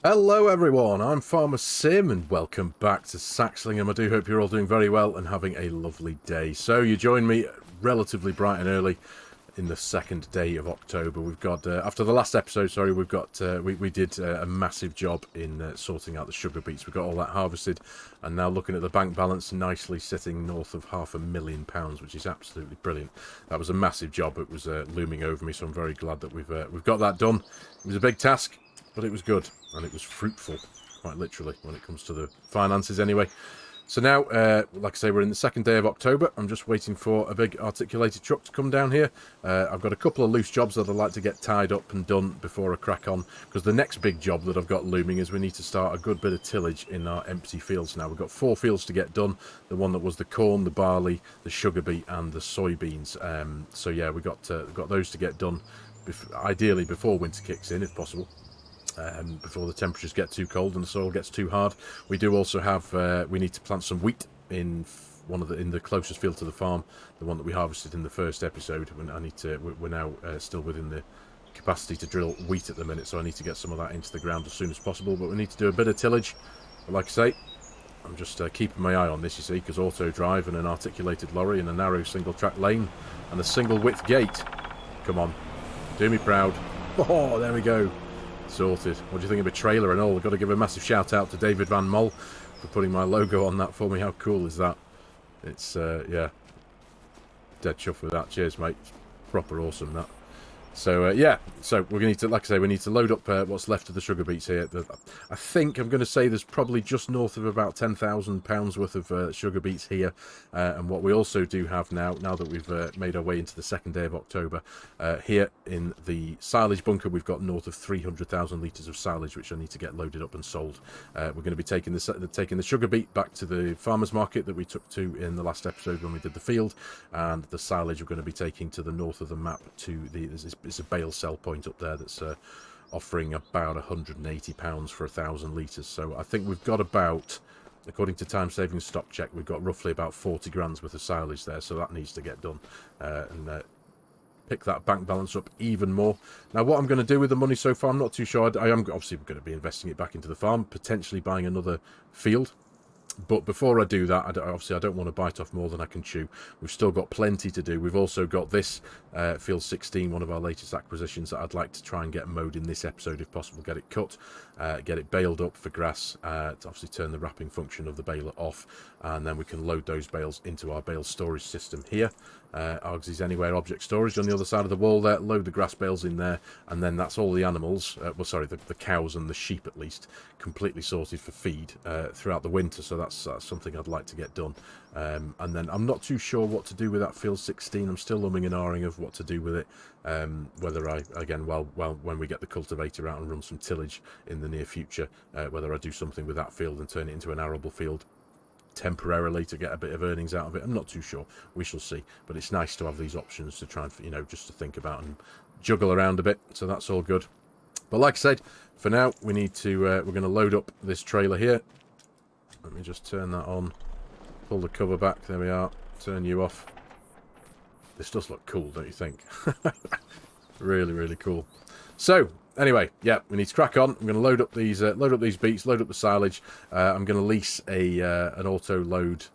Hello everyone, I'm Farmer Sim and welcome back to Saxlingham. I do hope you're all doing very well and having a lovely day. So you join me relatively bright and early in the second day of October. We've got, after the last episode, sorry, we've got, we did a massive job in sorting out the sugar beets. We got all that harvested and now looking at the bank balance, nicely sitting north of £500,000, which is absolutely brilliant. That was a massive job. It was looming over me, so I'm very glad that we've got that done. It was a big task, but it was good and it was fruitful, quite literally, when it comes to the finances anyway. So now, like I say, we're in the second day of October. I'm just waiting for a big articulated truck to come down here. I've got a couple of loose jobs that I'd like to get tied up and done before I crack on, because the next big job that I've got looming is we need to start a good bit of tillage in our empty fields now. We've got 4 fields to get done. The one that was the corn, the barley, the sugar beet and the soybeans. So yeah, we've got those to get done, ideally before winter kicks in if possible. Before the temperatures get too cold and the soil gets too hard. We do also have we need to plant some wheat in in the closest field to the farm, the one that we harvested in the first episode. We're now still within the capacity to drill wheat at the minute, so I need to get some of that into the ground as soon as possible. But we need to do a bit of tillage. But like I say, I'm just keeping my eye on this, you see, because auto drive and an articulated lorry and a narrow single track lane and a single width gate. Come on, do me proud. Oh, there we go. Sorted. What do you think of a trailer and all? I've got to give a massive shout out to David Van Mol for putting my logo on that for me. How cool is that? It's yeah, dead chuffed with that. Cheers, mate. Proper awesome, that. So yeah, so we're going to need to, like I say, we need to load up what's left of the sugar beets here. I think I'm going to say there's probably just north of about £10,000 worth of sugar beets here. And what we also do have now that we've made our way into the second day of October, here in the silage bunker, we've got north of 300,000 litres of silage, which I need to get loaded up and sold. We're going to be taking the sugar beet back to the farmers market that we took to in the last episode when we did the field, and the silage we're going to be taking to the north of the map to it's a bale sell point up there that's offering about £180 for 1,000 litres. So I think we've got about, according to time saving stock check, we've got roughly about 40 grand's worth of silage there, so that needs to get done and pick that bank balance up even more. Now what I'm going to do with the money so far, I'm not too sure. I am obviously going to be investing it back into the farm, potentially buying another field. But before I do that, obviously I don't want to bite off more than I can chew. We've still got plenty to do. We've also got this field 16, one of our latest acquisitions, that I'd like to try and get mowed in this episode if possible. Get it cut, get it baled up for grass, to obviously turn the wrapping function of the baler off, and then we can load those bales into our bale storage system here. Argsy's Anywhere object storage on the other side of the wall there. Load the grass bales in there, and then that's all the animals, well sorry, the cows and the sheep at least, completely sorted for feed throughout the winter. So that's something I'd like to get done. And then I'm not too sure what to do with that field 16. I'm still umming and ahhing of what to do with it. Whether I, again, well, when we get the cultivator out and run some tillage in the near future, whether I do something with that field and turn it into an arable field temporarily to get a bit of earnings out of it. I'm not too sure. We shall see. But it's nice to have these options to try and, you know, just to think about and juggle around a bit. So that's all good. But like I said, for now, we need to, we're going to load up this trailer here. Let me just turn that on. Pull the cover back. There we are. Turn you off. This does look cool, don't you think? Really, really cool. So, anyway, yeah, we need to crack on. I'm going to load up these beets, load up the silage. I'm going to lease an auto load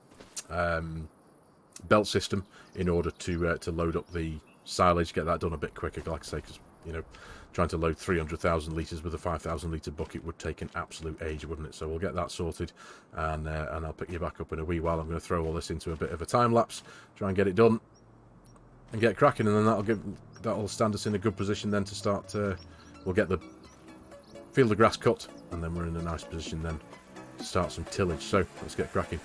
belt system in order to load up the silage, get that done a bit quicker, like I say, because, you know, trying to load 300,000 litres with a 5,000 litre bucket would take an absolute age, wouldn't it? So we'll get that sorted, and I'll pick you back up in a wee while. I'm going to throw all this into a bit of a time lapse, try and get it done, and get cracking, and then that'll stand us in a good position then to start. We'll get the field of grass cut, and then we're in a nice position then to start some tillage. So let's get cracking.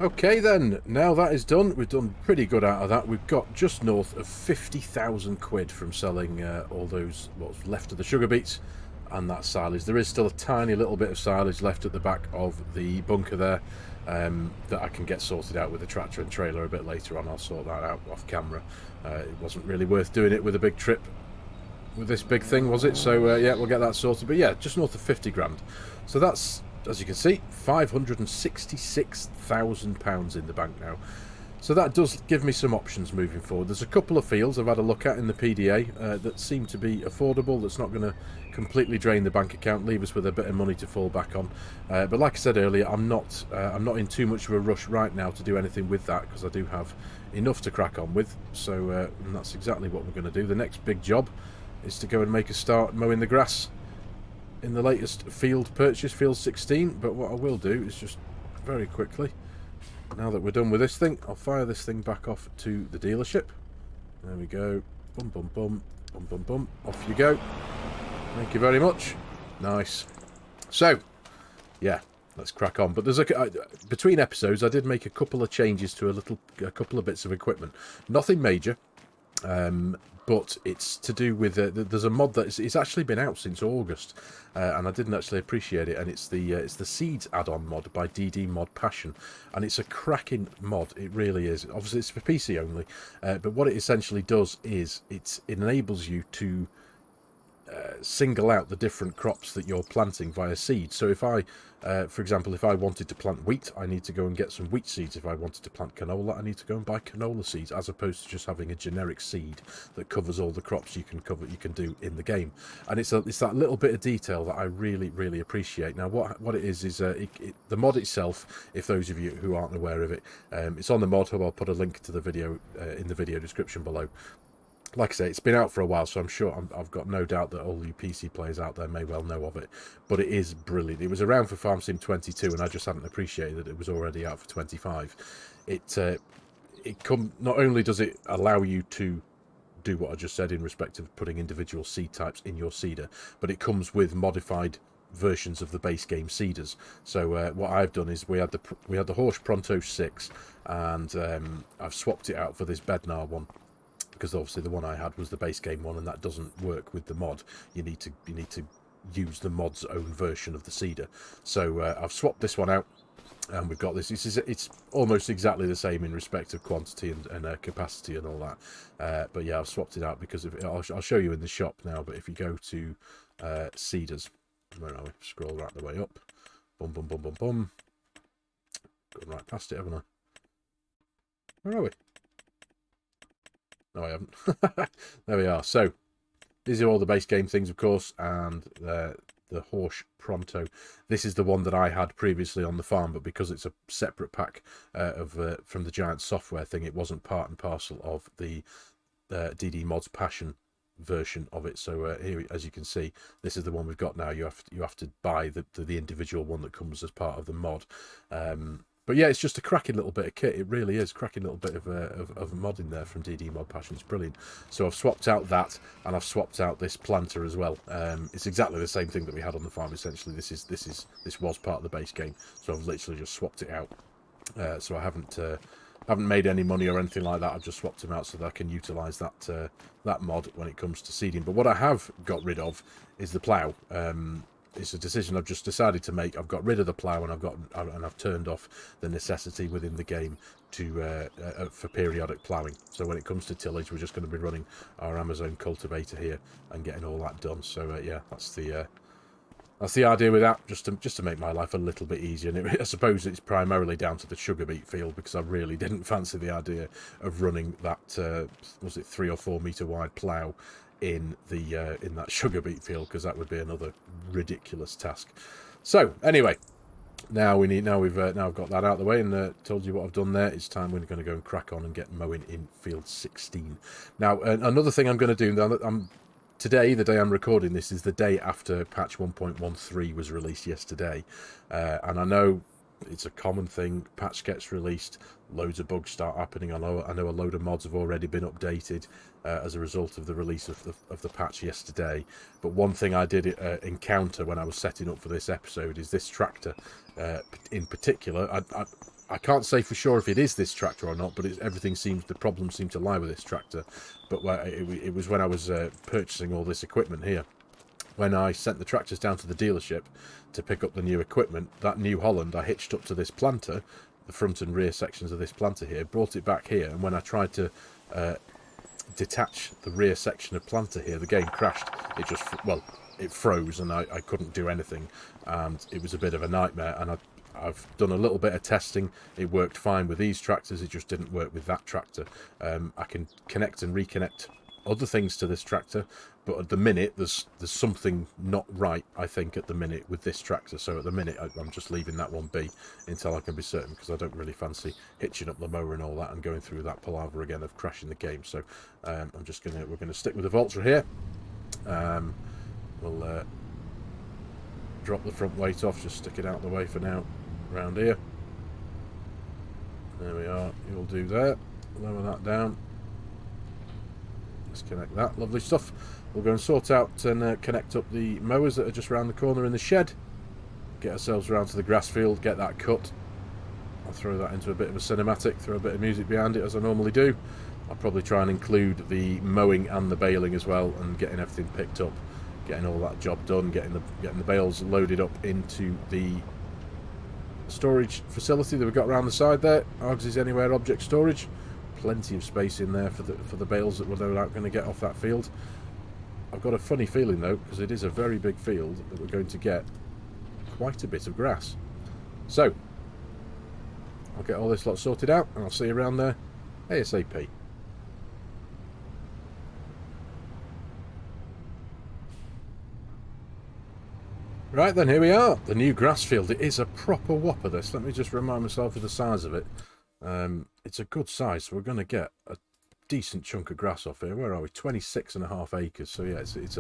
Okay then, now that is done, we've done pretty good out of that. We've got just north of 50,000 quid from selling all those, what's left of the sugar beets and that silage. There is still a tiny little bit of silage left at the back of the bunker there that I can get sorted out with the tractor and trailer a bit later on. I'll sort that out off camera. It wasn't really worth doing it with a big trip with this big thing, was it? So yeah, we'll get that sorted. But yeah, just north of 50 grand. So that's, as you can see, £566,000 in the bank now. So that does give me some options moving forward. There's a couple of fields I've had a look at in the PDA that seem to be affordable, that's not going to completely drain the bank account, leave us with a bit of money to fall back on. But like I said earlier, I'm not in too much of a rush right now to do anything with that, because I do have enough to crack on with. So and that's exactly what we're going to do. The next big job is to go and make a start mowing the grass in the latest field purchase, field 16. But what I will do is just very quickly, now that we're done with this thing, I'll fire this thing back off to the dealership. There we go. Bum, bum, bum. Bum, bum, bum. Off you go. Thank you very much. Nice. So, yeah, let's crack on. But there's between episodes, I did make a couple of changes to a couple of bits of equipment. Nothing major. But it's to do with there's a mod that it's actually been out since August, and I didn't actually appreciate it. And it's the Seeds add-on mod by DD Mod Passion, and it's a cracking mod. It really is. Obviously, it's for PC only, but what it essentially does is it enables you to single out the different crops that you're planting via seed. So if I, for example, if I wanted to plant wheat, I need to go and get some wheat seeds. If I wanted to plant canola, I need to go and buy canola seeds, as opposed to just having a generic seed that covers all the crops you can do in the game. And it's that little bit of detail that I really, really appreciate. Now, what it is the mod itself, if those of you who aren't aware of it, it's on the mod hub. I'll put a link to the video in the video description below. Like I say, it's been out for a while, so I'm sure I've got no doubt that all you PC players out there may well know of it. But it is brilliant. It was around for Farm Sim 22, and I just hadn't appreciated that it was already out for 25. Not only does it allow you to do what I just said in respect of putting individual seed types in your seeder, but it comes with modified versions of the base game seeders. So what I've done is we had the Horsch Pronto 6, and I've swapped it out for this Bednar one, because obviously the one I had was the base game one, and that doesn't work with the mod. You need to use the mod's own version of the seeder. So I've swapped this one out, and we've got this. It's almost exactly the same in respect of quantity and capacity and all that. But yeah, I've swapped it out because I'll show you in the shop now. But if you go to seeders, where are we? Scroll right the way up. Bum bum bum bum bum. Going right past it, haven't I? Where are we? No, I haven't. There we are. So these are all the base game things, of course, and the Horsch Pronto. This is the one that I had previously on the farm, but because it's a separate pack from the Giant software thing, it wasn't part and parcel of the DD Mods Passion version of it. So here, as you can see, this is the one we've got now. You have to buy the individual one that comes as part of the mod. But yeah, it's just a cracking little bit of kit. It really is. Cracking little bit of a mod in there from DD Mod Passion. It's brilliant. So I've swapped out that, and I've swapped out this planter as well. It's exactly the same thing that we had on the farm. Essentially, this was part of the base game. So I've literally just swapped it out. So I haven't made any money or anything like that. I've just swapped them out so that I can utilise that mod when it comes to seeding. But what I have got rid of is the plough. It's a decision I've just decided to make. I've got rid of the plough, and I've turned off the necessity within the game for periodic ploughing. So when it comes to tillage, we're just going to be running our Amazon cultivator here and getting all that done. So yeah, that's the idea with that, just to make my life a little bit easier. And I suppose it's primarily down to the sugar beet field, because I really didn't fancy the idea of running that was it 3 or 4 metre wide plough in that sugar beet field, because that would be another ridiculous task. So anyway, now I've got that out of the way and told you what I've done there. It's time we're going to go and crack on and get mowing in field 16. Now another thing I'm going to do, today, the day I'm recording this, is the day after patch 1.13 was released yesterday, and I know it's a common thing. Patch gets released, loads of bugs start happening. I know a load of mods have already been updated as a result of the release of the patch yesterday. But one thing I did encounter when I was setting up for this episode is this tractor in particular. I can't say for sure if it is this tractor or not, but the problem seemed to lie with this tractor. But it was when I was purchasing all this equipment here. When I sent the tractors down to the dealership to pick up the new equipment, that New Holland I hitched up to this planter, the front and rear sections of this planter here, brought it back here, and when I tried to detach the rear section of planter here, the game crashed. It just, well, it froze and I couldn't do anything, and it was a bit of a nightmare. And I've done a little bit of testing. It worked fine with these tractors, it just didn't work with that tractor. I can connect and reconnect other things to this tractor, but at the minute there's something not right, I think, at the minute with this tractor. So at the minute I'm just leaving that one be until I can be certain, because I don't really fancy hitching up the mower and all that and going through that palaver again of crashing the game. So we're gonna stick with the Valtra here. We'll drop the front weight off, just stick it out of the way for now, around here. There we are. You'll do there. Lower that down. Disconnect that. Lovely stuff. We'll go and sort out and connect up the mowers that are just around the corner in the shed. Get ourselves around to the grass field, get that cut. I'll throw that into a bit of a cinematic, throw a bit of music behind it as I normally do. I'll probably try and include the mowing and the baling as well, and getting everything picked up, getting all that job done, getting the bales loaded up into the storage facility that we've got around the side there. Argsy's Anywhere Object Storage. Plenty of space in there for the bales that we're no doubt going to get off that field. I've got a funny feeling though, because it is a very big field, that we're going to get quite a bit of grass. So I'll get all this lot sorted out and I'll see you around there ASAP. Right then, here we are, the new grass field. It is a proper whopper, this. Let me just remind myself of the size of it. It's a good size, so we're going to get a decent chunk of grass off here. Where are we? 26.5 acres. So yeah, it's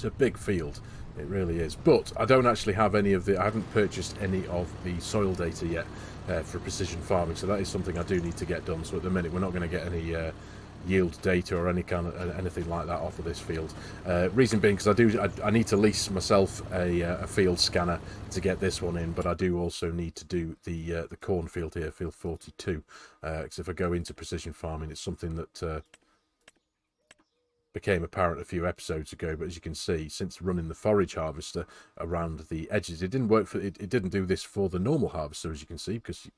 a big field. It really is. But I don't actually have any of I haven't purchased any of the soil data yet for precision farming. So that is something I do need to get done. So at the minute, we're not going to get any yield data or any kind of anything like that off of this field. Reason being, because I need to lease myself a field scanner to get this one in, but I do also need to do the cornfield here, field 42, because if I go into precision farming, it's something that became apparent a few episodes ago. But as you can see, since running the forage harvester around the edges, it didn't work for it didn't do this for the normal harvester, as you can see, because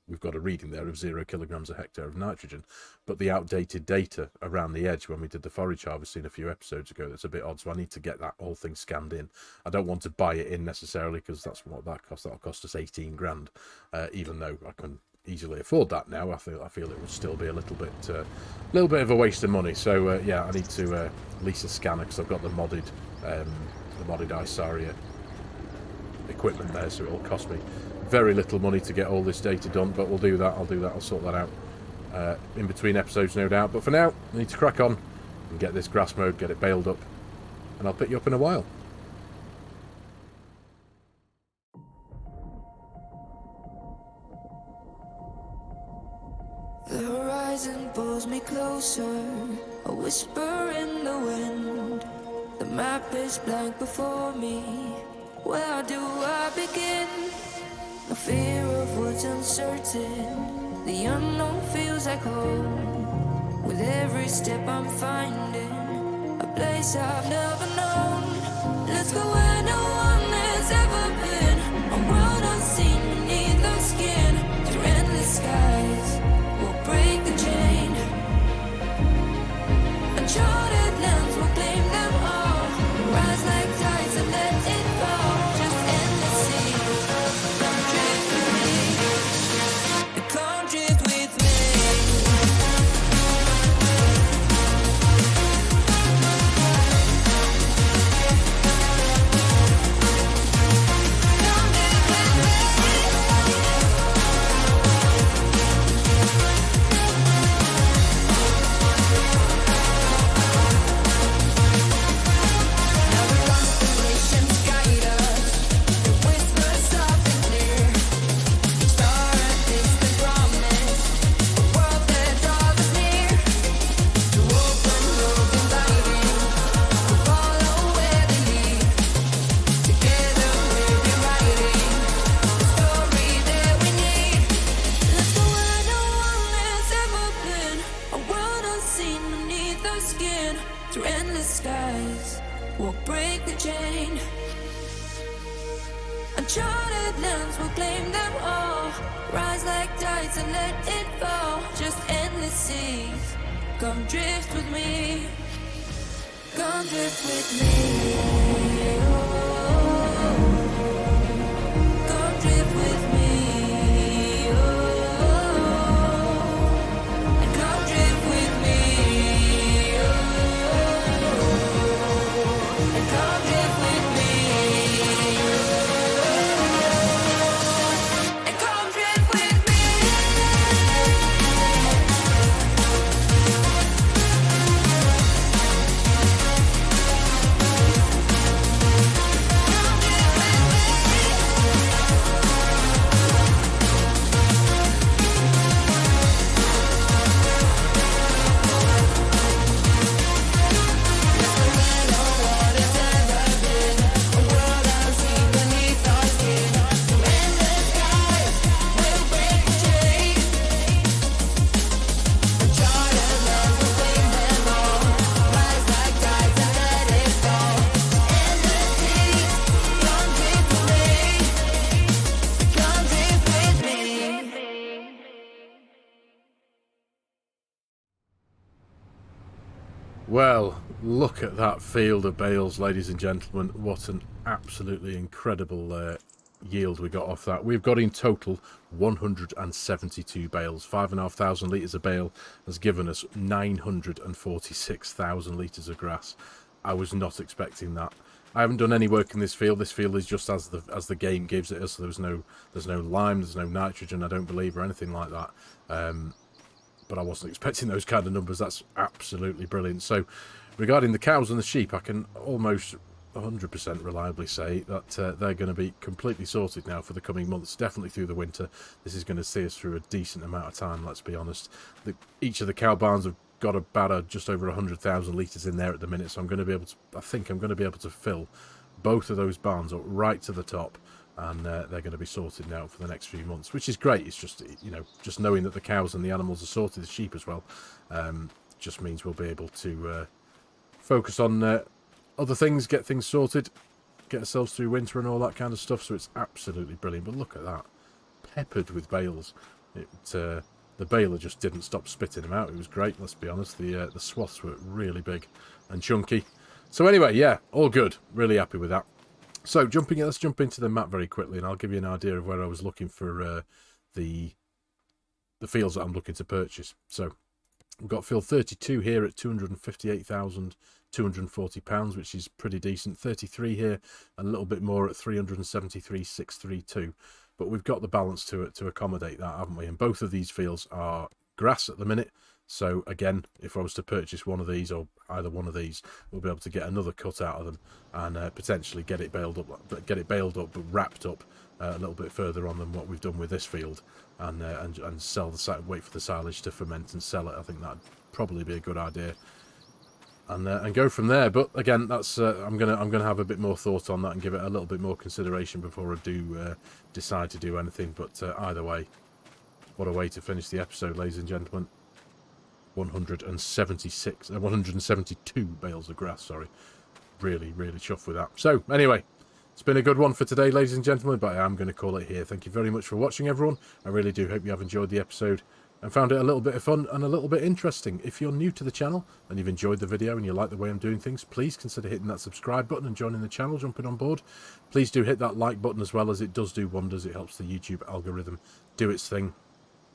we've got a reading there of 0 kilograms a hectare of nitrogen, but the outdated data around the edge when we did the forage harvesting a few episodes ago, that's a bit odd. So I need to get that whole thing scanned in. I don't want to buy it in necessarily, because that's what that costs. That'll cost us 18 grand, even though I can easily afford that now. I feel it would still be a little bit of a waste of money. So yeah, I need to lease a scanner, because I've got the modded Isaria equipment there, so it'll cost me very little money to get all this data done, but we'll do that. I'll sort that out in between episodes, no doubt. But for now, I need to crack on and get this grass mowed, get it baled up, and I'll pick you up in a while. The horizon pulls me closer, a whisper in the wind. The map is blank before me. Where do I begin? No fear of what's uncertain. The unknown feels like home. With every step I'm finding a place I've never known. Let's go where no one has ever been. A world unseen beneath our skin. Through endless skies, we'll break the chain. Uncharted lands will claim them all. Rise like tides and let it fall. Just endless sea. Come drift with me. Through endless skies, we'll break the chain. Uncharted lands will claim them all. Rise like tides and let it fall. Just endless seas, come drift with me. Come drift with me. Oh, come drift with me. Oh, and come drift with me. Oh, and come drift with me. Oh, and come drift with me. Well, look at that field of bales, ladies and gentlemen. What an absolutely incredible yield we got off that. We've got in total 172 bales. 5,500 litres a bale has given us 946,000 litres of grass. I was not expecting that. I haven't done any work in this field. This field is just as the game gives it us. So there's no lime, there's no nitrogen, I don't believe, or anything like that. But I wasn't expecting those kind of numbers. That's absolutely brilliant. So regarding the cows and the sheep, I can almost 100% reliably say that they're going to be completely sorted now for the coming months, definitely through the winter. This is going to see us through a decent amount of time, let's be honest. Each of the cow barns have got about just over 100,000 litres in there at the minute, so I'm going to be able to, I think I'm going to be able to fill both of those barns up right to the top. And they're going to be sorted now for the next few months, which is great. It's just, you know, just knowing that the cows and the animals are sorted, the sheep as well, just means we'll be able to focus on other things, get things sorted, get ourselves through winter and all that kind of stuff. So it's absolutely brilliant. But look at that, peppered with bales. The baler just didn't stop spitting them out. It was great, let's be honest. The swaths were really big and chunky. So anyway, yeah, all good. Really happy with that. So let's jump into the map very quickly, and I'll give you an idea of where I was looking for the fields that I'm looking to purchase. So we've got field 32 here at £258,240, which is pretty decent. 33 here, and a little bit more at 373,632. But we've got the balance to accommodate that, haven't we? And both of these fields are grass at the minute. So again, if I was to purchase one of these, or either one of these, we'll be able to get another cut out of them and potentially get it baled up, but wrapped up a little bit further on than what we've done with this field, and sell wait for the silage to ferment and sell it. I think that'd probably be a good idea, and go from there. But again, that's I'm gonna have a bit more thought on that and give it a little bit more consideration before I do decide to do anything. But either way, what a way to finish the episode, ladies and gentlemen. 172 bales of grass, sorry. Really chuffed with that. So anyway, it's been a good one for today, ladies and gentlemen, but I am going to call it here. Thank you very much for watching, everyone. I really do hope you have enjoyed the episode and found it a little bit of fun and a little bit interesting. If you're new to the channel and you've enjoyed the video and you like the way I'm doing things, please consider hitting that subscribe button and joining the channel, jumping on board. Please do hit that like button as well, as it does do wonders. It helps the YouTube algorithm do its thing.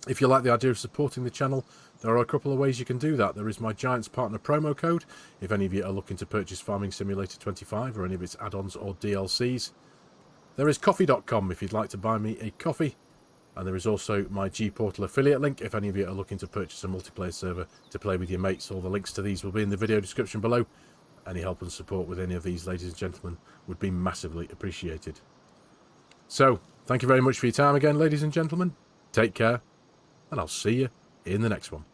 If you like the idea of supporting the channel, there are a couple of ways you can do that. There is my Giants Partner promo code, if any of you are looking to purchase Farming Simulator 25 or any of its add-ons or DLCs. There is coffee.com if you'd like to buy me a coffee. And there is also my G-Portal affiliate link if any of you are looking to purchase a multiplayer server to play with your mates. All the links to these will be in the video description below. Any help and support with any of these, ladies and gentlemen, would be massively appreciated. So, thank you very much for your time again, ladies and gentlemen. Take care. And I'll see you in the next one.